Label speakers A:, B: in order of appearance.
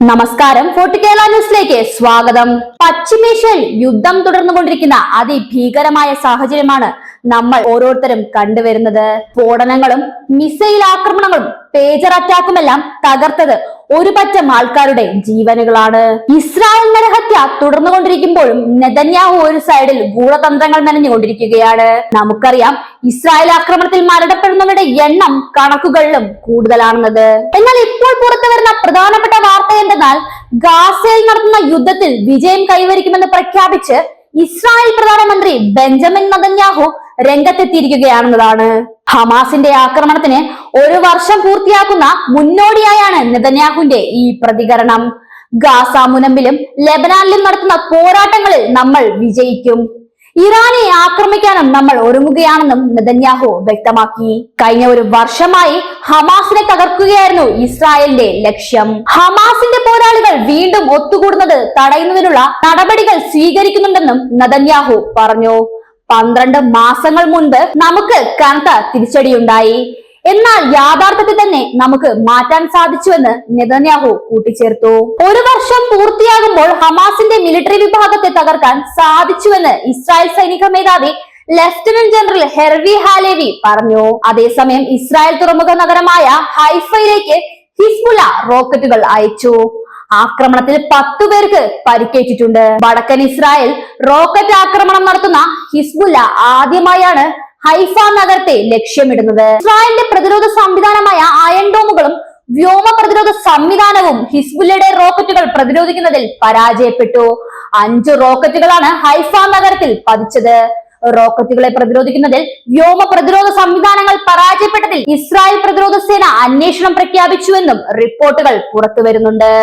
A: നമസ്കാരം. ഫോർട്ട് കേരള ന്യൂസിലേക്ക് സ്വാഗതം. പശ്ചിമേഷ്യയിൽ യുദ്ധം തുടർന്നുകൊണ്ടിരിക്കുന്ന അതിഭീകരമായ സാഹചര്യമാണ് നമ്മൾ ഓരോരുത്തരും കണ്ടുവരുന്നത്. സ്ഫോടനങ്ങളും മിസൈൽ ആക്രമണങ്ങളും പേജർ അറ്റാക്കുമെല്ലാം തകർത്തത് ഒരു പറ്റം ആൾക്കാരുടെ ജീവനുകളാണ്. ഇസ്രായേൽ നരഹത്യ തുടർന്നുകൊണ്ടിരിക്കുമ്പോഴും നെതന്യാഹു ഒരു സൈഡിൽ ഗൂഢതന്ത്രങ്ങൾ മെനഞ്ഞുകൊണ്ടിരിക്കുകയാണ്. നമുക്കറിയാം, ഇസ്രായേൽ ആക്രമണത്തിൽ മരണപ്പെടുന്നവരുടെ എണ്ണം കണക്കുകളിലും കൂടുതലാണെന്നത്. എന്നാൽ ഇപ്പോൾ പുറത്തു വരുന്ന പ്രധാനപ്പെട്ട വാർത്ത എന്തെന്നാൽ, ഗാസയിൽ നടത്തുന്ന യുദ്ധത്തിൽ വിജയം കൈവരിക്കുമെന്ന് പ്രഖ്യാപിച്ച് ഇസ്രായേൽ പ്രധാനമന്ത്രി ബെഞ്ചമിൻ നെതന്യാഹു രംഗത്തെത്തിയിരിക്കുകയാണെന്നതാണ്. ഹമാസിന്റെ ആക്രമണത്തിന് ഒരു വർഷം പൂർത്തിയാക്കുന്ന മുന്നോടിയായാണ് നെതന്യാഹുവിന്റെ ഈ പ്രതികരണം. ഗാസ മുനമ്പിലും ലെബനാനിലും നടത്തുന്ന പോരാട്ടങ്ങളിൽ നമ്മൾ വിജയിക്കും, ഇറാനെ ആക്രമിക്കാനും നമ്മൾ ഒരുങ്ങുകയാണെന്നും നെതന്യാഹു വ്യക്തമാക്കി. കഴിഞ്ഞ ഒരു വർഷമായി ഹമാസിനെ തകർക്കുകയായിരുന്നു ഇസ്രായേലിന്റെ ലക്ഷ്യം. ഹമാസിന്റെ പോരാളികൾ വീണ്ടും ഒത്തുകൂടുന്നത് തടയുന്നതിനുള്ള നടപടികൾ സ്വീകരിക്കുന്നുണ്ടെന്നും നെതന്യാഹു പറഞ്ഞു. 12 മാസങ്ങൾ മുൻപ് നമുക്ക് കനത്ത തിരിച്ചടിയുണ്ടായി, എന്നാൽ യാഥാർത്ഥ്യത്തിൽ തന്നെ നമുക്ക് മാറ്റാൻ സാധിച്ചുവെന്ന് നെതന്യാഹു കൂട്ടിച്ചേർത്തു. ഒരു വർഷം പൂർത്തിയാകുമ്പോൾ ഹമാസിന്റെ മിലിറ്ററി വിഭാഗത്തെ തകർക്കാൻ സാധിച്ചുവെന്ന് ഇസ്രായേൽ സൈനിക മേധാവി ലഫ്റ്റനന്റ് ജനറൽ ഹെർവി ഹാലേവി പറഞ്ഞു. അതേസമയം ഇസ്രായേൽ തുറമുഖ നഗരമായ ഹൈഫയിലേക്ക് ഹിസ്ബുള്ള റോക്കറ്റുകൾ അയച്ചു. ആക്രമണത്തിൽ 10 പേർക്ക് പരിക്കേറ്റിട്ടുണ്ട്. വടക്കൻ ഇസ്രായേൽ റോക്കറ്റ് ആക്രമണം നടത്തുന്ന ഹിസ്ബുള്ള ആദ്യമായാണ് ഹൈഫ നഗരത്തെ ലക്ഷ്യമിടുന്നത്. ഇസ്രായേലിന്റെ പ്രതിരോധ സംവിധാനമായ അയൺ ഡോമുകളും വ്യോമ പ്രതിരോധ സംവിധാനവും ഹിസ്ബുള്ളയുടെ റോക്കറ്റുകൾ പ്രതിരോധിക്കുന്നതിൽ പരാജയപ്പെട്ടു. 5 റോക്കറ്റുകളാണ് ഹൈഫ നഗരത്തിൽ പതിച്ചത്. റോക്കറ്റുകളെ പ്രതിരോധിക്കുന്നതിൽ വ്യോമ പ്രതിരോധ സംവിധാനങ്ങൾ പരാജയപ്പെട്ടതിൽ ഇസ്രായേൽ പ്രതിരോധ സേന അന്വേഷണം പ്രഖ്യാപിച്ചുവെന്നും റിപ്പോർട്ടുകൾ പുറത്തുവരുന്നുണ്ട്.